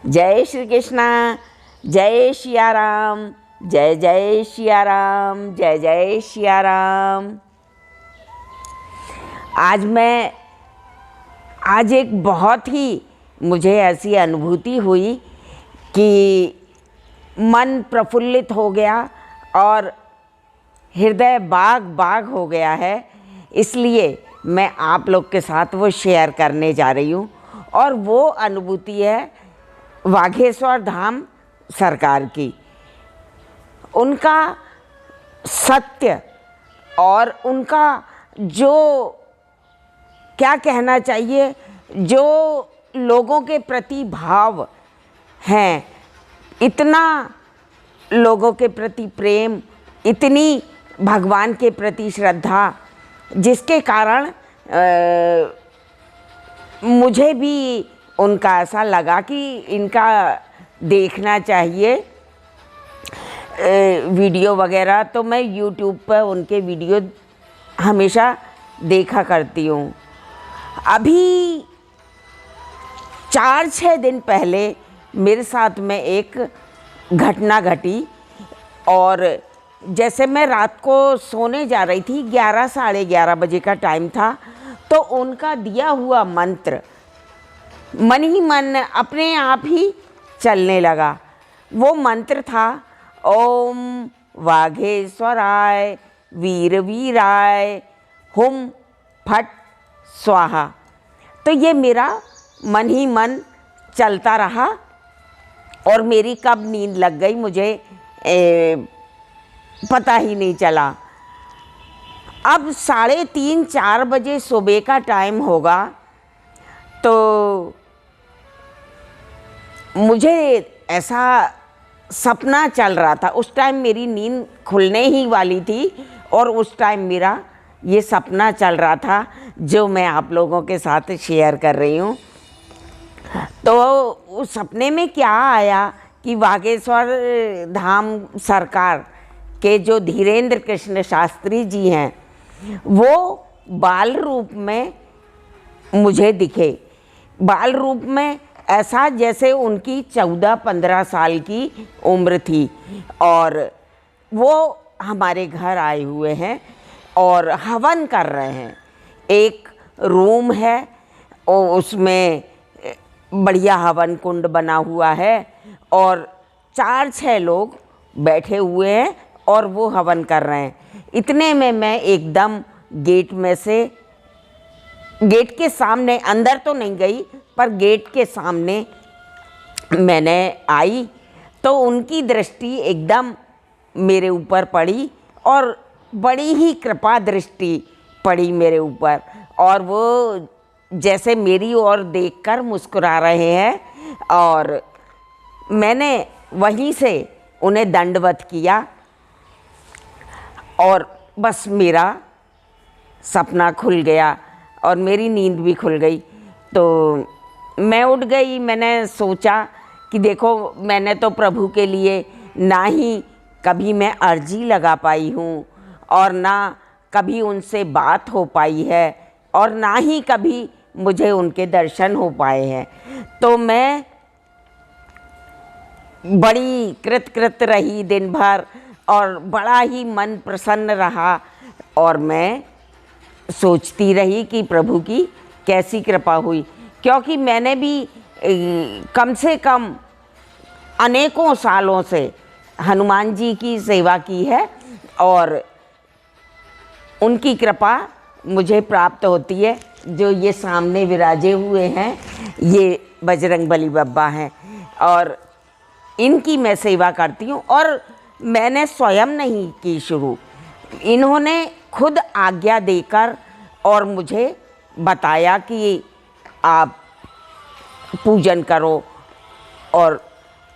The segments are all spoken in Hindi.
जय श्री कृष्णा, जय सिया राम, जय जय सिया राम, जय जय सिया राम। आज एक बहुत ही मुझे ऐसी अनुभूति हुई कि मन प्रफुल्लित हो गया और हृदय बाग बाग हो गया है। इसलिए मैं आप लोग के साथ वो शेयर करने जा रही हूँ। और वो अनुभूति है वाघेश्वर धाम सरकार की। उनका सत्य और उनका जो क्या कहना चाहिए, जो लोगों के प्रति भाव हैं, इतना लोगों के प्रति प्रेम, इतनी भगवान के प्रति श्रद्धा, जिसके कारण मुझे भी उनका ऐसा लगा कि इनका देखना चाहिए वीडियो वगैरह। तो मैं YouTube पर उनके वीडियो हमेशा देखा करती हूँ। अभी 4-6 दिन पहले मेरे साथ में एक घटना घटी। और जैसे मैं रात को सोने जा रही थी, 11 साढ़े 11 बजे का टाइम था, तो उनका दिया हुआ मंत्र मन ही मन अपने आप ही चलने लगा। वो मंत्र था ओम वाघेश्वराय वीर वीराय हुम फट स्वाहा। तो ये मेरा मन ही मन चलता रहा और मेरी कब नींद लग गई मुझे पता ही नहीं चला। अब 3:30-4 बजे सुबह का टाइम होगा, तो मुझे ऐसा सपना चल रहा था। उस टाइम मेरी नींद खुलने ही वाली थी और उस टाइम मेरा ये सपना चल रहा था जो मैं आप लोगों के साथ शेयर कर रही हूँ। तो उस सपने में क्या आया कि वाघेश्वर धाम सरकार के जो धीरेन्द्र कृष्ण शास्त्री जी हैं, वो बाल रूप में मुझे दिखे। बाल रूप में ऐसा जैसे उनकी 14-15 साल की उम्र थी। और वो हमारे घर आए हुए हैं और हवन कर रहे हैं। एक रूम है और उसमें बढ़िया हवन कुंड बना हुआ है और 4-6 लोग बैठे हुए हैं और वो हवन कर रहे हैं। इतने में मैं एकदम गेट के सामने, अंदर तो नहीं गई पर गेट के सामने मैंने आई, तो उनकी दृष्टि एकदम मेरे ऊपर पड़ी और बड़ी ही कृपा दृष्टि पड़ी मेरे ऊपर। और वो जैसे मेरी ओर देखकर मुस्कुरा रहे हैं और मैंने वहीं से उन्हें दंडवत किया और बस मेरा सपना खुल गया और मेरी नींद भी खुल गई। तो मैं उठ गई। मैंने सोचा कि देखो, मैंने तो प्रभु के लिए ना ही कभी मैं अर्जी लगा पाई हूँ और ना कभी उनसे बात हो पाई है और ना ही कभी मुझे उनके दर्शन हो पाए हैं। तो मैं बड़ी कृत रही दिन भर और बड़ा ही मन प्रसन्न रहा। और मैं सोचती रही कि प्रभु की कैसी कृपा हुई, क्योंकि मैंने भी कम से कम अनेकों सालों से हनुमान जी की सेवा की है और उनकी कृपा मुझे प्राप्त होती है। जो ये सामने विराजे हुए हैं, ये बजरंगबली बाबा हैं और इनकी मैं सेवा करती हूँ। और मैंने स्वयं नहीं की शुरू, इन्होंने खुद आज्ञा देकर और मुझे बताया कि आप पूजन करो। और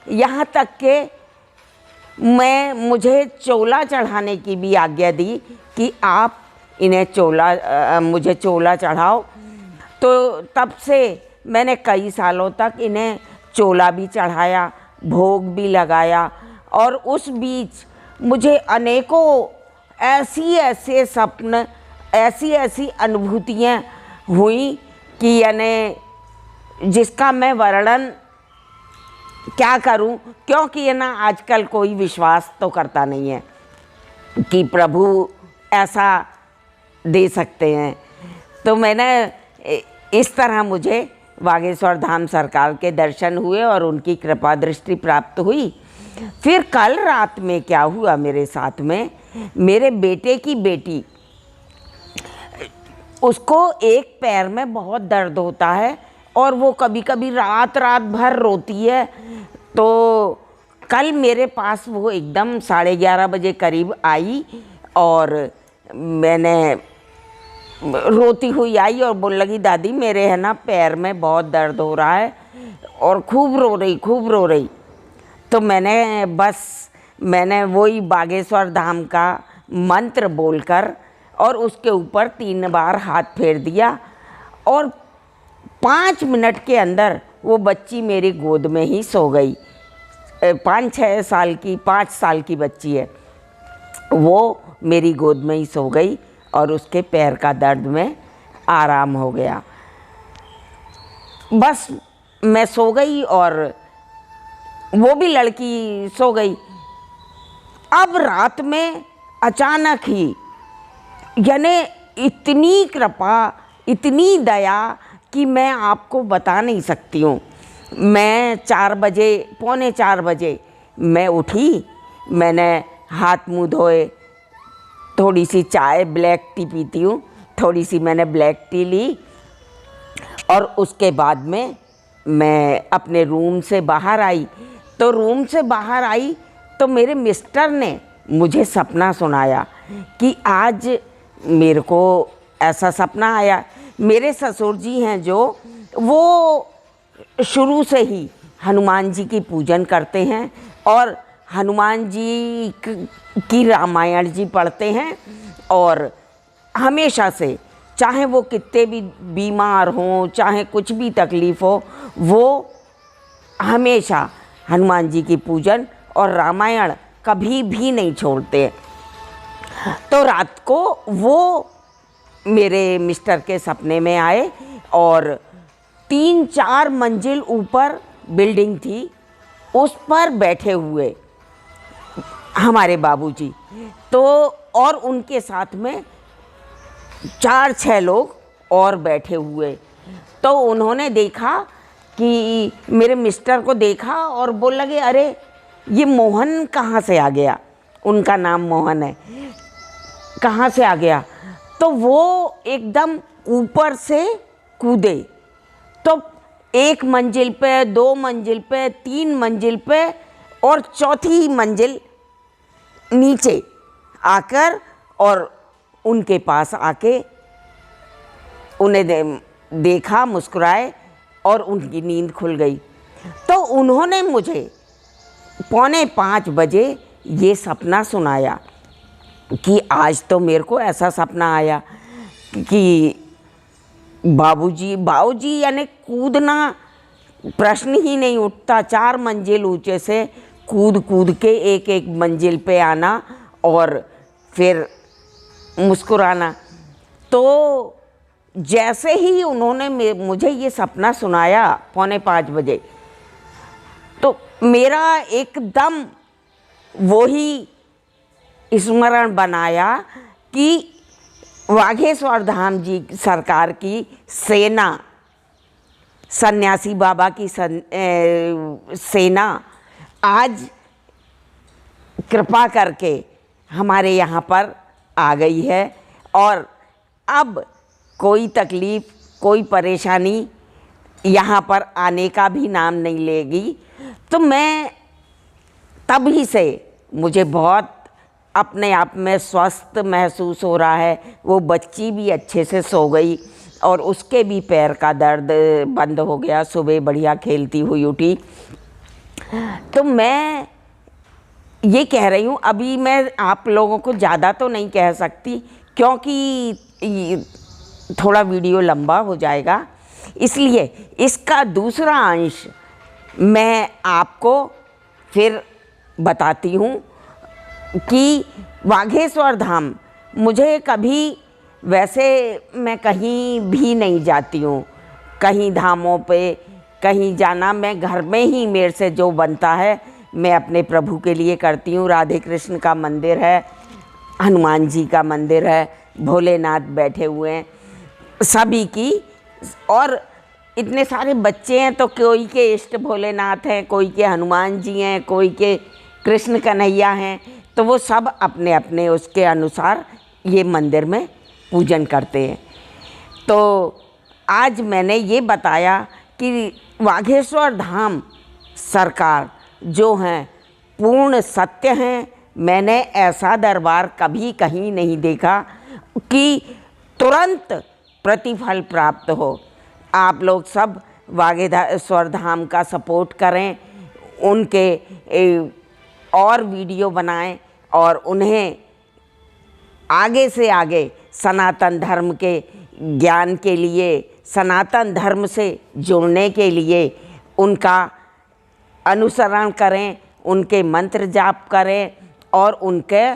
यहाँ तक के मुझे चोला चढ़ाने की भी आज्ञा दी कि आप इन्हें मुझे चोला चढ़ाओ। तो तब से मैंने कई सालों तक इन्हें चोला भी चढ़ाया, भोग भी लगाया। और उस बीच मुझे अनेकों ऐसे सपन, ऐसी अनुभूतियाँ हुई कि यानी जिसका मैं वर्णन क्या करूं, क्योंकि ये ना आजकल कोई विश्वास तो करता नहीं है कि प्रभु ऐसा दे सकते हैं। तो मैंने इस तरह मुझे बागेश्वर धाम सरकार के दर्शन हुए और उनकी कृपा दृष्टि प्राप्त हुई। फिर कल रात में क्या हुआ मेरे साथ में, मेरे बेटे की बेटी, उसको एक पैर में बहुत दर्द होता है और वो कभी कभी रात रात भर रोती है। तो कल मेरे पास वो एकदम 11:30 बजे करीब आई और मैंने रोती हुई आई और बोलने लगी, दादी मेरे है ना पैर में बहुत दर्द हो रहा है, और खूब रो रही। तो मैंने वही बागेश्वर धाम का मंत्र बोलकर और उसके ऊपर 3 बार हाथ फेर दिया और 5 मिनट के अंदर वो बच्ची मेरी गोद में ही सो गई। 5 साल की बच्ची है, वो मेरी गोद में ही सो गई और उसके पैर का दर्द में आराम हो गया। बस मैं सो गई और वो भी लड़की सो गई। अब रात में अचानक ही, यानी इतनी कृपा, इतनी दया कि मैं आपको बता नहीं सकती हूँ। मैं 4 बजे, पौने 4 बजे मैं उठी, मैंने हाथ मुँह धोए, थोड़ी सी चाय, ब्लैक टी पीती हूँ, थोड़ी सी मैंने ब्लैक टी ली और उसके बाद में मैं अपने रूम से बाहर आई। तो रूम से बाहर आई तो मेरे मिस्टर ने मुझे सपना सुनाया कि आज मेरे को ऐसा सपना आया। मेरे ससुर जी हैं जो, वो शुरू से ही हनुमान जी की पूजन करते हैं और हनुमान जी की रामायण जी पढ़ते हैं और हमेशा से, चाहे वो कितने भी बीमार हों, चाहे कुछ भी तकलीफ़ हो, वो हमेशा हनुमान जी की पूजन और रामायण कभी भी नहीं छोड़ते। तो रात को वो मेरे मिस्टर के सपने में आए और 3-4 मंजिल ऊपर बिल्डिंग थी, उस पर बैठे हुए हमारे बाबूजी, तो और उनके साथ में 4-6 लोग और बैठे हुए। तो उन्होंने देखा कि मेरे मिस्टर को देखा और बोल लगे, अरे ये मोहन कहाँ से आ गया, उनका नाम मोहन है, कहाँ से आ गया। तो वो एकदम ऊपर से कूदे, तो 1 मंजिल पे, 2 मंजिल पे, 3 मंजिल पे और चौथी मंजिल नीचे आकर और उनके पास आके उन्हें देखा, मुस्कुराए और उनकी नींद खुल गई। तो उन्होंने मुझे 4:45 बजे ये सपना सुनाया कि आज तो मेरे को ऐसा सपना आया कि बाबूजी यानी कूदना प्रश्न ही नहीं उठता, 4 मंजिल ऊंचे से कूद के एक मंजिल पे आना और फिर मुस्कुराना। तो जैसे ही उन्होंने मुझे ये सपना सुनाया 4:45 बजे, तो मेरा एकदम वही स्मरण बनाया कि बागेश्वर धाम जी सरकार की सेना, सन्यासी बाबा की सेना आज कृपा करके हमारे यहाँ पर आ गई है और अब कोई तकलीफ़, कोई परेशानी यहाँ पर आने का भी नाम नहीं लेगी। तो मैं तभी से मुझे बहुत अपने आप में स्वस्थ महसूस हो रहा है। वो बच्ची भी अच्छे से सो गई और उसके भी पैर का दर्द बंद हो गया, सुबह बढ़िया खेलती हुई उठी। तो मैं ये कह रही हूँ, अभी मैं आप लोगों को ज़्यादा तो नहीं कह सकती क्योंकि थोड़ा वीडियो लंबा हो जाएगा, इसलिए इसका दूसरा अंश मैं आपको फिर बताती हूँ कि बागेश्वर धाम मुझे कभी, वैसे मैं कहीं भी नहीं जाती हूँ, कहीं धामों पे कहीं जाना, मैं घर में ही मेरे से जो बनता है मैं अपने प्रभु के लिए करती हूँ। राधे कृष्ण का मंदिर है, हनुमान जी का मंदिर है, भोलेनाथ बैठे हुए हैं, सभी की। और इतने सारे बच्चे हैं तो कोई के इष्ट भोलेनाथ हैं, कोई के हनुमान जी हैं, कोई के कृष्ण कन्हैया हैं, तो वो सब अपने अपने उसके अनुसार ये मंदिर में पूजन करते हैं। तो आज मैंने ये बताया कि बागेश्वर धाम सरकार जो हैं पूर्ण सत्य हैं। मैंने ऐसा दरबार कभी कहीं नहीं देखा कि तुरंत प्रतिफल प्राप्त हो। आप लोग सब बागेश्वर धाम का सपोर्ट करें, उनके और वीडियो बनाएं और उन्हें आगे से आगे सनातन धर्म के ज्ञान के लिए, सनातन धर्म से जुड़ने के लिए उनका अनुसरण करें, उनके मंत्र जाप करें और उनके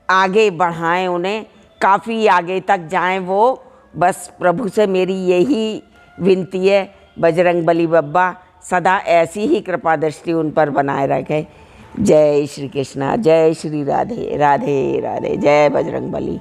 आगे बढ़ाएं, उन्हें काफ़ी आगे तक जाएं वो। बस प्रभु से मेरी यही विनती है, बजरंगबली बब्बा सदा ऐसी ही कृपा दृष्टि उन पर बनाए रखे। जय श्री कृष्णा, जय श्री राधे राधे राधे, जय बजरंगबली।